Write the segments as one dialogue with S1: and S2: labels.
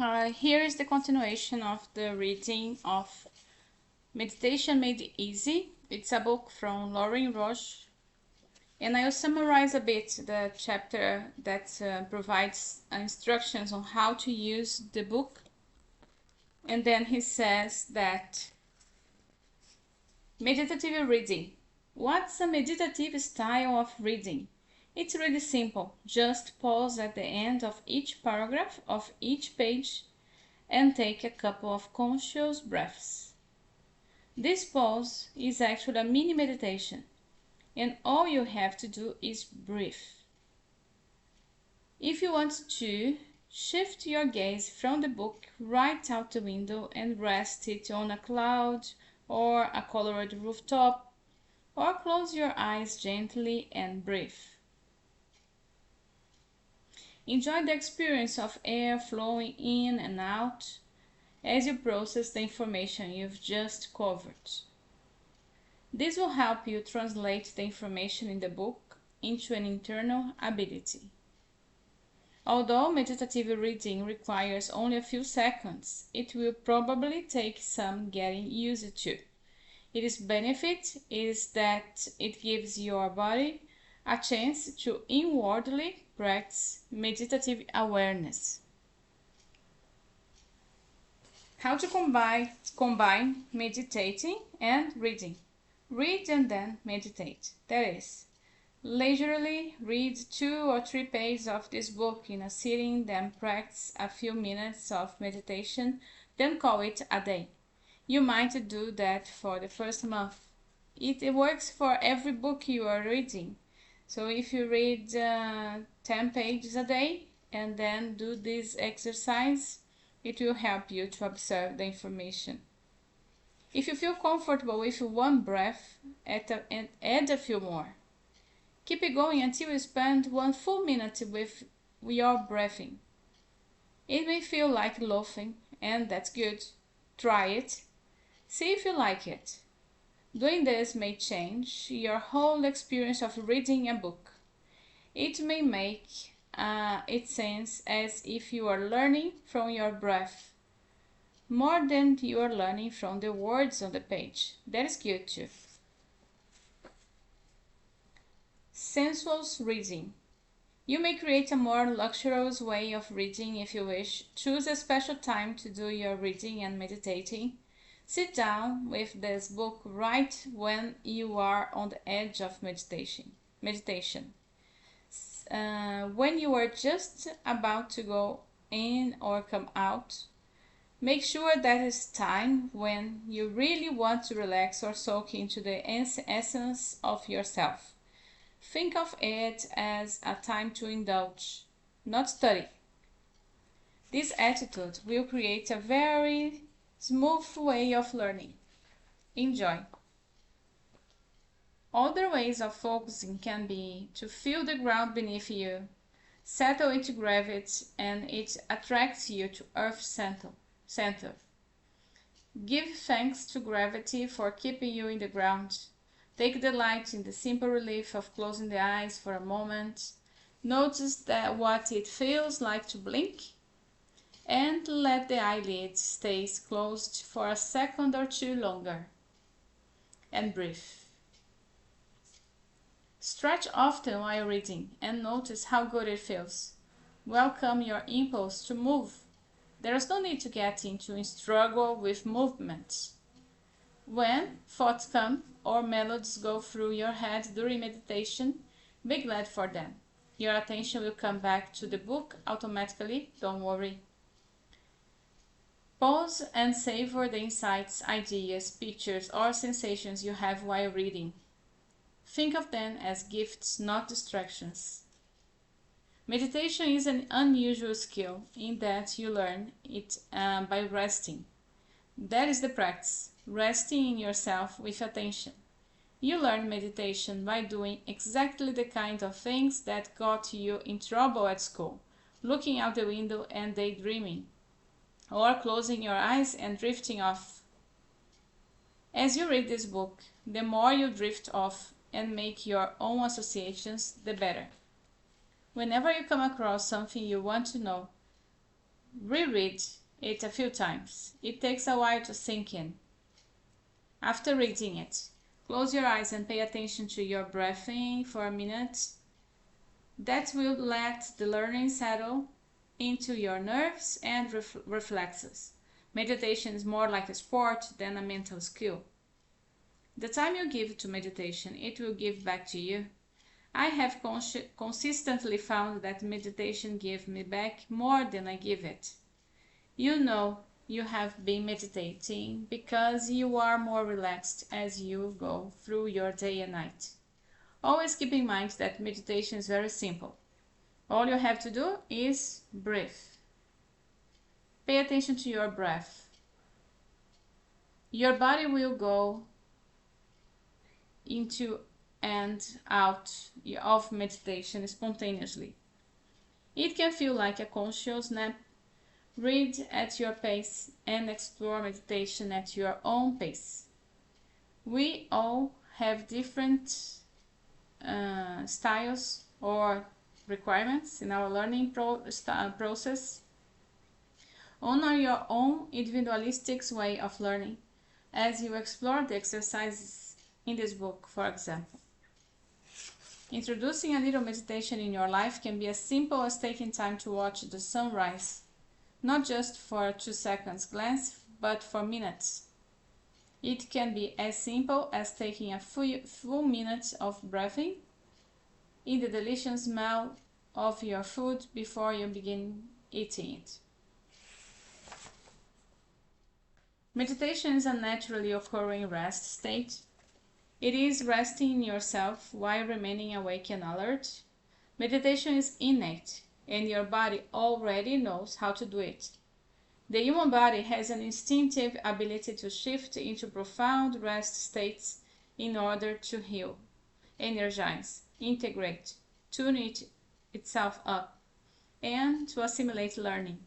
S1: Here is the continuation of the reading of Meditation Made Easy. It's a book from Lorin Roche, and I will summarize a bit the chapter that provides instructions on how to use the book. And then he says that meditative reading. What's a meditative style of reading? It's really simple. Just pause at the end of each paragraph of each page and take a couple of conscious breaths. This pause is actually a mini meditation, and all you have to do is breathe. If you want to, shift your gaze from the book right out the window and rest it on a cloud or a colored rooftop, or close your eyes gently and breathe. Enjoy the experience of air flowing in and out as you process the information you've just covered. This will help you translate the information in the book into an internal ability. Although meditative reading requires only a few seconds, it will probably take some getting used to. Its benefit is that it gives your body a chance to inwardly practice meditative awareness. How to combine meditating and reading. Read and then meditate. That is, leisurely read 2 or 3 pages of this book in a sitting, then practice a few minutes of meditation, then call it a day. You might do that for the first month. It works for every book you are reading. So if you read 10 pages a day and then do this exercise, it will help you to observe the information. If you feel comfortable with one breath, add a few more. Keep it going until you spend 1 full minute with your breathing. It may feel like loafing, and that's good. Try it. See if you like it. Doing this may change your whole experience of reading a book. It may make it sense as if you are learning from your breath, more than you are learning from the words on the page. That is good too. Sensual reading. You may create a more luxurious way of reading if you wish. Choose a special time to do your reading and meditating. Sit down with this book right when you are on the edge of meditation. When you are just about to go in or come out, make sure that is time when you really want to relax or soak into the essence of yourself. Think of it as a time to indulge, not study. This attitude will create a very smooth way of learning. Enjoy. Other ways of focusing can be to feel the ground beneath you, settle into gravity, and it attracts you to Earth's center. Give thanks to gravity for keeping you in the ground. Take delight in the simple relief of closing the eyes for a moment. Notice what it feels like to blink, and let the eyelids stay closed for a second or two longer. And breathe. Stretch often while reading and notice how good it feels. Welcome your impulse to move. There is no need to get into a struggle with movements. When thoughts come or melodies go through your head during meditation, be glad for them. Your attention will come back to the book automatically, don't worry. Pause and savor the insights, ideas, pictures, or sensations you have while reading. Think of them as gifts, not distractions. Meditation is an unusual skill in that you learn it by resting. That is the practice, resting in yourself with attention. You learn meditation by doing exactly the kind of things that got you in trouble at school, looking out the window and daydreaming, or closing your eyes and drifting off. As you read this book, the more you drift off and make your own associations, the better. Whenever you come across something you want to know, Reread it a few times. It takes a while to sink in. After reading it, close your eyes and pay attention to your breathing for a minute. That will let the learning settle into your nerves and reflexes. Meditation is more like a sport than a mental skill. The time you give to meditation, it will give back to you. I have consistently found that meditation gives me back more than I give it. You know you have been meditating because you are more relaxed as you go through your day and night. Always keep in mind that meditation is very simple. All you have to do is breathe. Pay attention to your breath. Your body will go into and out of meditation spontaneously. It can feel like a conscious nap. Read at your pace and explore meditation at your own pace. We all have different styles or requirements in our learning process. Honor your own individualistic way of learning as you explore the exercises in this book, for example. Introducing a little meditation in your life can be as simple as taking time to watch the sunrise, not just for a 2 seconds glance, but for minutes. It can be as simple as taking a full minute of breathing in the delicious smell of your food before you begin eating it. Meditation is a naturally occurring rest state. It is resting in yourself while remaining awake and alert. Meditation is innate, and your body already knows how to do it. The human body has an instinctive ability to shift into profound rest states in order to heal, energize, integrate, tune itself up, and to assimilate learning.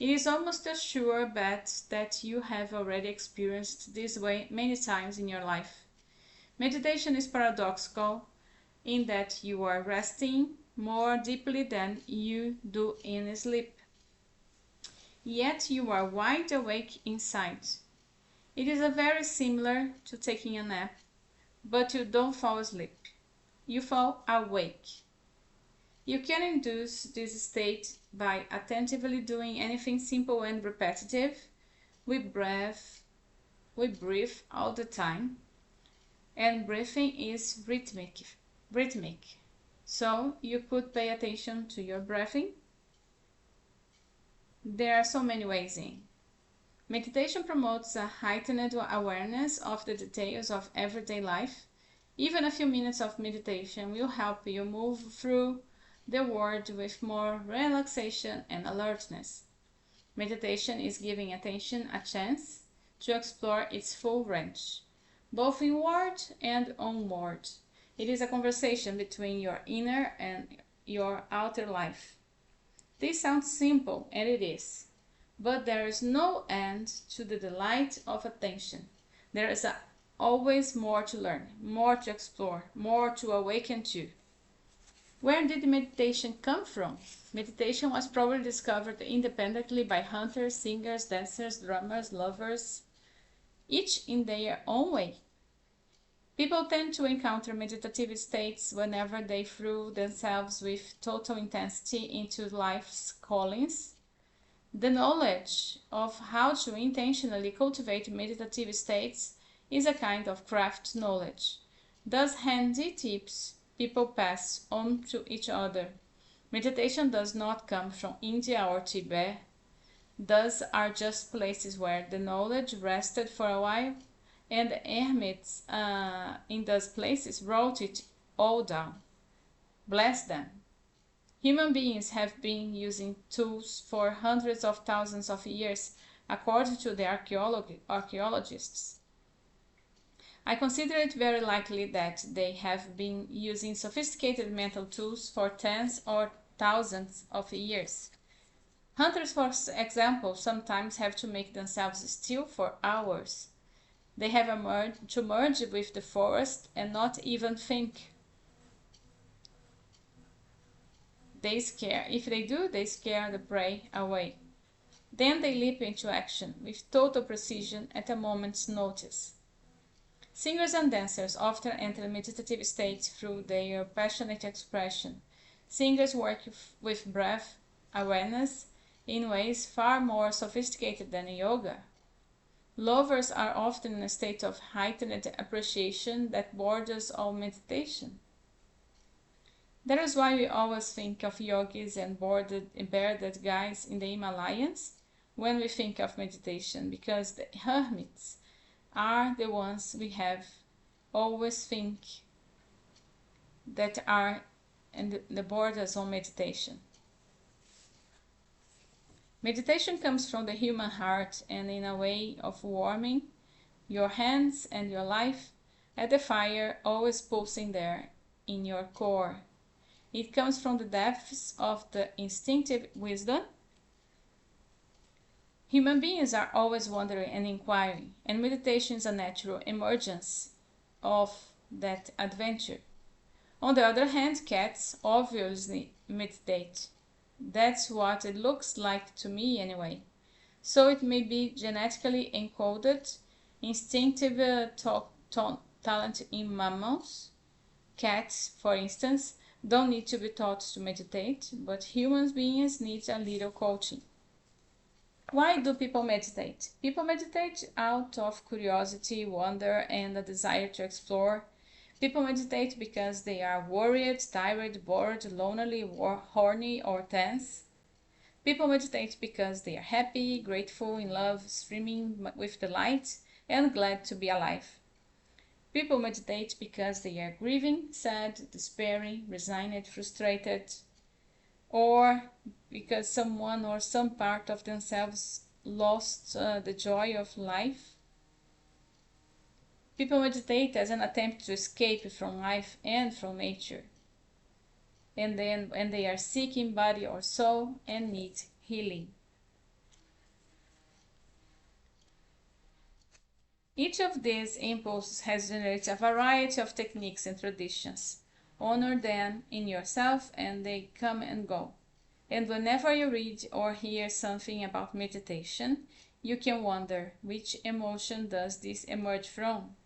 S1: It is almost a sure bet that you have already experienced this way many times in your life. Meditation is paradoxical in that you are resting more deeply than you do in sleep. Yet you are wide awake inside. It is very similar to taking a nap, but you don't fall asleep. You fall awake. You can induce this state by attentively doing anything simple and repetitive. We breathe all the time, and breathing is rhythmic. So you could pay attention to your breathing. There are so many ways in. Meditation promotes a heightened awareness of the details of everyday life. Even a few minutes of meditation will help you move through the world with more relaxation and alertness. Meditation is giving attention a chance to explore its full range, both inward and onward. It is a conversation between your inner and your outer life. This sounds simple, and it is, but there is no end to the delight of attention. There is always more to learn, more to explore, more to awaken to. Where did meditation come from? Meditation was probably discovered independently by hunters, singers, dancers, drummers, lovers, each in their own way. People tend to encounter meditative states whenever they throw themselves with total intensity into life's callings. The knowledge of how to intentionally cultivate meditative states is a kind of craft knowledge. Thus, handy tips people pass on to each other. Meditation does not come from India or Tibet. Those are just places where the knowledge rested for a while, and the hermits in those places wrote it all down. Bless them. Human beings have been using tools for hundreds of thousands of years, according to the archaeologists. I consider it very likely that they have been using sophisticated mental tools for tens or thousands of years. Hunters, for example, sometimes have to make themselves still for hours. They have to merge with the forest and not even think. If they do, they scare the prey away. Then they leap into action with total precision at a moment's notice. Singers and dancers often enter meditative states through their passionate expression. Singers work with breath awareness in ways far more sophisticated than yoga. Lovers are often in a state of heightened appreciation that borders on meditation. That is why we always think of yogis and bearded guys in the Himalayas when we think of meditation, because the hermits are the ones we have always think that are in the borders on meditation. Meditation comes from the human heart and in a way of warming your hands and your life at the fire always pulsing there in your core. It comes from the depths of the instinctive wisdom. Human beings are always wondering and inquiring, and meditation is a natural emergence of that adventure. On the other hand, cats obviously meditate. That's what it looks like to me anyway. So it may be genetically encoded, instinctive talent in mammals. Cats, for instance, don't need to be taught to meditate, but human beings need a little coaching. Why do people meditate? People meditate out of curiosity, wonder, and a desire to explore. People meditate because they are worried, tired, bored, lonely, horny, or tense. People meditate because they are happy, grateful, in love, streaming with delight, and glad to be alive. People meditate because they are grieving, sad, despairing, resigned, frustrated, or because someone or some part of themselves lost the joy of life. People meditate as an attempt to escape from life and from nature. And then when they are sick in body or soul and need healing. Each of these impulses has generated a variety of techniques and traditions. Honor them in yourself and they come and go. And whenever you read or hear something about meditation, you can wonder, which emotion does this emerge from?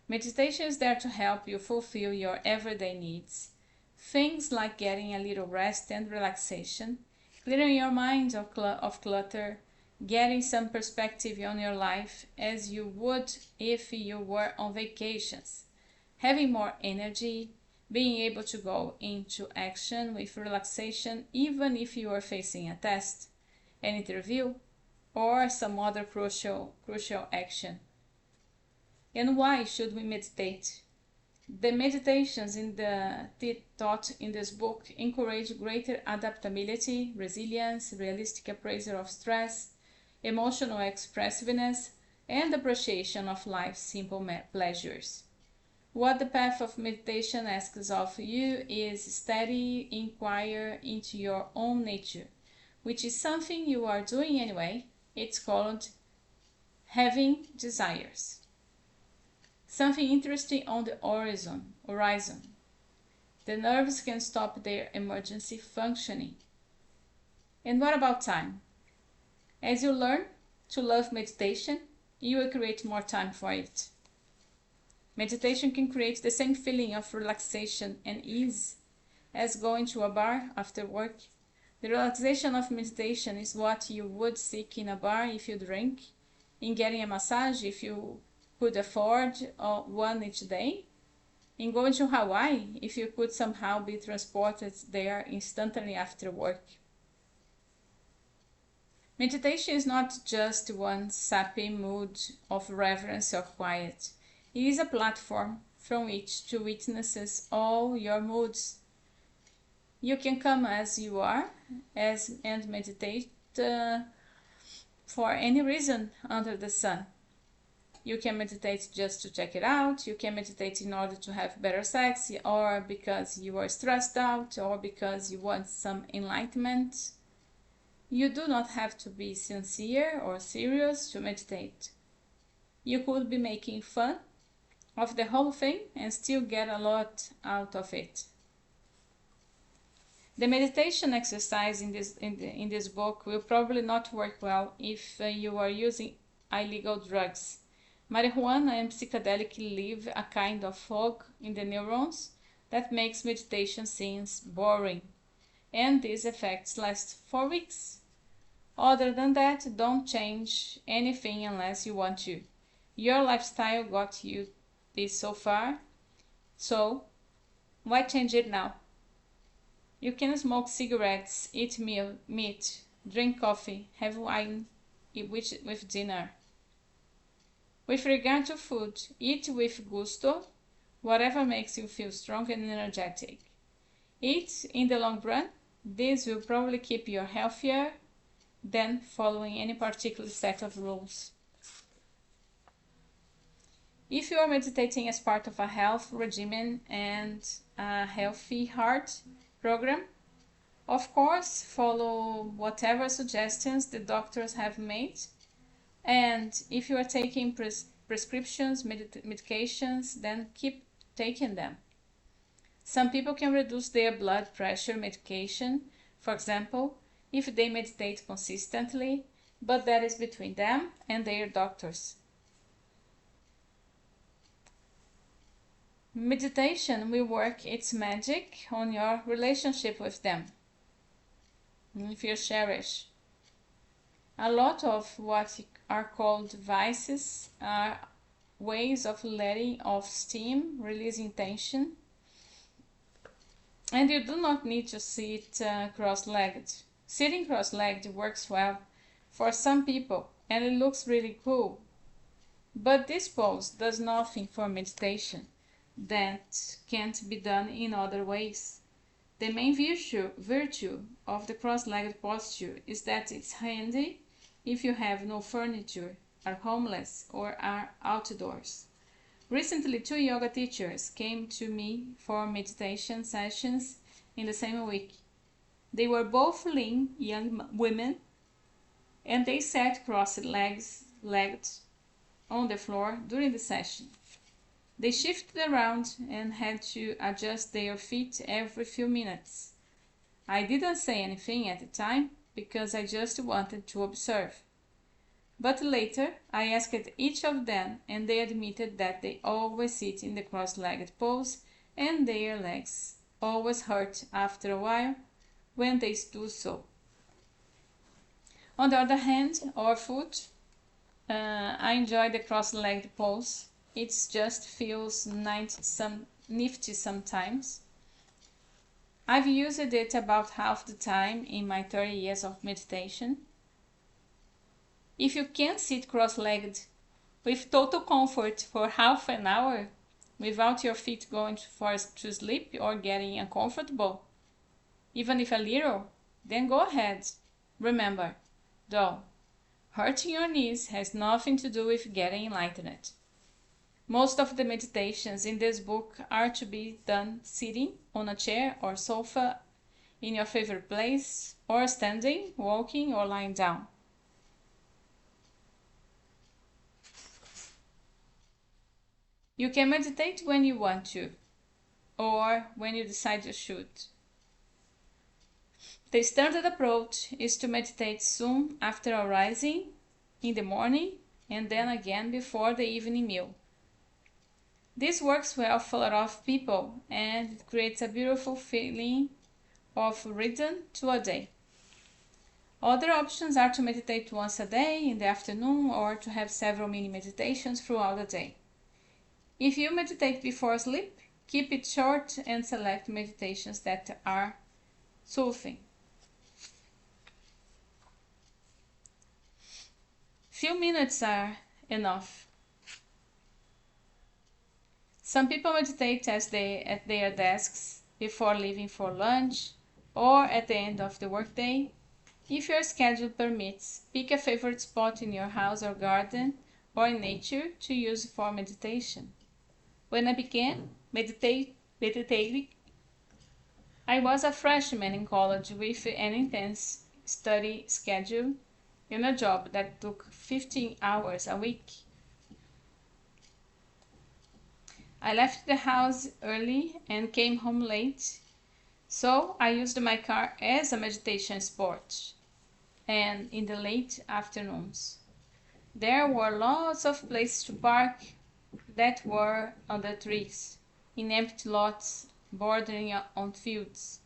S1: Meditation is there to help you fulfill your everyday needs. Things like getting a little rest and relaxation, clearing your mind of clutter, getting some perspective on your life as you would if you were on vacations, having more energy, being able to go into action with relaxation even if you are facing a test, an interview, or some other crucial action. And why should we meditate? The meditations taught in this book encourage greater adaptability, resilience, realistic appraisal of stress, emotional expressiveness, and appreciation of life's simple pleasures. What the path of meditation asks of you is steady inquire into your own nature, which is something you are doing anyway. It's called having desires. Something interesting on the horizon. The nerves can stop their emergency functioning. And what about time? As you learn to love meditation, you will create more time for it. Meditation can create the same feeling of relaxation and ease as going to a bar after work. The relaxation of meditation is what you would seek in a bar if you drink, in getting a massage if you could afford one each day, in going to Hawaii if you could somehow be transported there instantly after work. Meditation is not just one sappy mood of reverence or quiet. It is a platform from which to witness all your moods. You can come as you are and meditate for any reason under the sun. You can meditate just to check it out. You can meditate in order to have better sex, or because you are stressed out, or because you want some enlightenment. You do not have to be sincere or serious to meditate. You could be making fun of the whole thing and still get a lot out of it. The meditation exercise in this book will probably not work well if you are using illegal drugs. Marijuana and psychedelic leave a kind of fog in the neurons that makes meditation seems boring, and these effects last for weeks. Other than that, don't change anything unless you want to. Your lifestyle got you this so far, so why change it now? You can smoke cigarettes, eat meat, drink coffee, have wine with dinner. With regard to food, eat with gusto, whatever makes you feel strong and energetic. Eat in the long run. This will probably keep you healthier than following any particular set of rules. If you are meditating as part of a health regimen and a healthy heart program, of course, follow whatever suggestions the doctors have made. And if you are taking prescriptions, medications, then keep taking them. Some people can reduce their blood pressure medication, for example, if they meditate consistently, but that is between them and their doctors. Meditation will work its magic on your relationship with them. If you cherish. A lot of what are called vices are ways of letting off steam, releasing tension. And you do not need to sit cross-legged. Sitting cross-legged works well for some people and it looks really cool. But this pose does nothing for meditation that can't be done in other ways. The main virtue of the cross-legged posture is that it's handy if you have no furniture, are homeless, or are outdoors. Recently, 2 yoga teachers came to me for meditation sessions in the same week. They were both lean young women, and they sat cross-legged on the floor during the session. They shifted around and had to adjust their feet every few minutes. I didn't say anything at the time because I just wanted to observe. But later, I asked each of them and they admitted that they always sit in the cross-legged pose and their legs always hurt after a while when they do so. On the other hand, or foot, I enjoy the cross-legged pose. It just feels nifty sometimes. I've used it about half the time in my 30 years of meditation. If you can sit cross-legged with total comfort for half an hour without your feet going to sleep or getting uncomfortable, even if a little, then go ahead. Remember, though, hurting your knees has nothing to do with getting enlightened. Most of the meditations in this book are to be done sitting on a chair or sofa in your favorite place, or standing, walking, or lying down. You can meditate when you want to, or when you decide you should. The standard approach is to meditate soon after arising, in the morning, and then again before the evening meal. This works well for a lot of people and it creates a beautiful feeling of rhythm to a day. Other options are to meditate once a day in the afternoon or to have several mini meditations throughout the day. If you meditate before sleep, keep it short and select meditations that are soothing. Few minutes are enough. Some people meditate at their desks before leaving for lunch or at the end of the workday. If your schedule permits, pick a favorite spot in your house or garden or in nature to use for meditation. When I began meditating, I was a freshman in college with an intense study schedule and a job that took 15 hours a week. I left the house early and came home late So I used my car as a meditation spot, and in the late afternoons. There were lots of places to park that were under trees, in empty lots bordering on fields.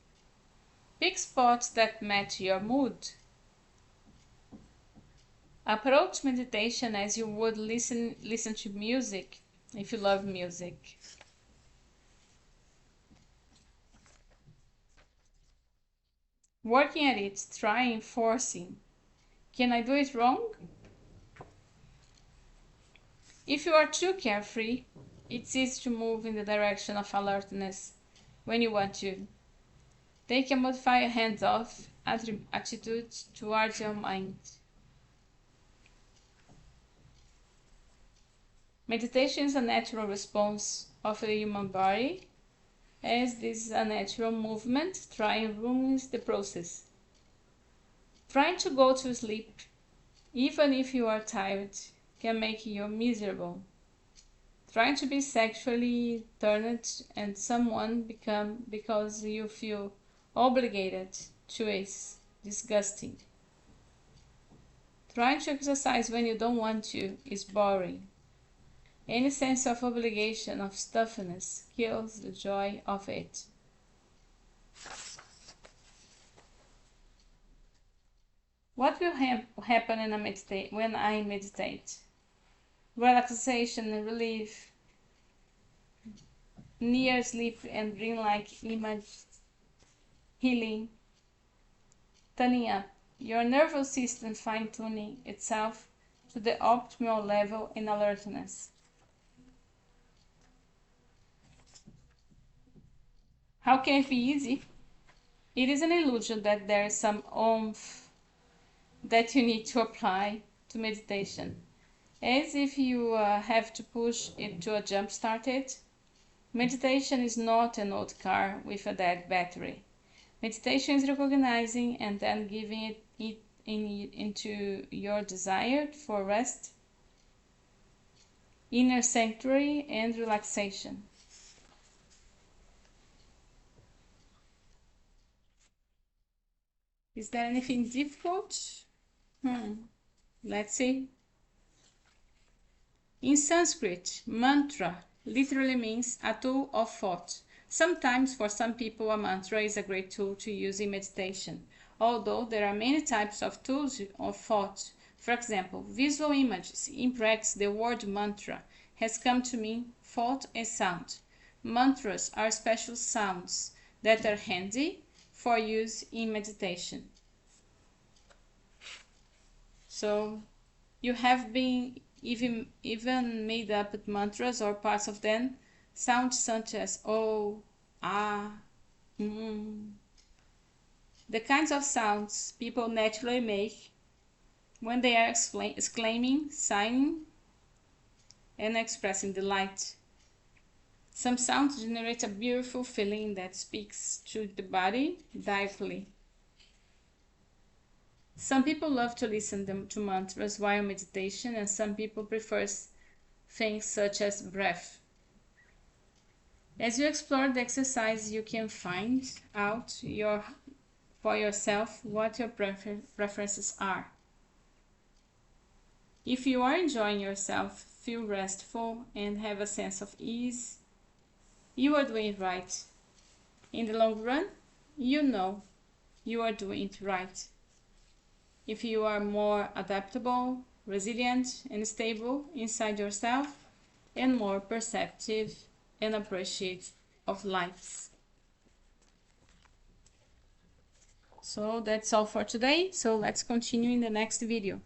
S1: Pick spots that match your mood. Approach meditation as you would listen to music, if you love music. Working at it, trying, forcing. Can I do it wrong? If you are too carefree, it's easy to move in the direction of alertness when you want to. Take a modified hands-off attitude towards your mind. Meditation is a natural response of the human body, as this is a natural movement. Trying ruins the process. Trying to go to sleep, even if you are tired, can make you miserable. Trying to be sexually turned and someone become because you feel obligated to is disgusting. Trying to exercise when you don't want to is boring. Any sense of obligation, of stuffiness, kills the joy of it. What will happen when I meditate? Relaxation and relief, near sleep and dreamlike image, healing, tuning up, your nervous system fine-tuning itself to the optimal level in alertness. How can it be easy? It is an illusion that there is some oomph that you need to apply to meditation, as if you have to push it to jump-start it. Meditation is not an old car with a dead battery. Meditation is recognizing and then giving it into your desire for rest, inner sanctuary, and relaxation. Is there anything difficult? Let's see. In Sanskrit, mantra literally means a tool of thought. Sometimes, for some people, a mantra is a great tool to use in meditation, although there are many types of tools of thought. For example, visual images. In practice, the word mantra has come to mean thought and sound. Mantras are special sounds that are handy for use in meditation. So, you have been even made up mantras or parts of them, sounds such as oh, ah, the kinds of sounds people naturally make when they are exclaiming, sighing, and expressing delight. Some sounds generate a beautiful feeling that speaks to the body directly. Some people love to listen to mantras while meditation, and some people prefer things such as breath. As you explore the exercise, you can find out for yourself what your preferences are. If you are enjoying yourself, feel restful, and have a sense of ease, you are doing it right. In the long run, you know you are doing it right. If you are more adaptable, resilient, and stable inside yourself, and more perceptive and appreciative of life. So that's all for today. So let's continue in the next video.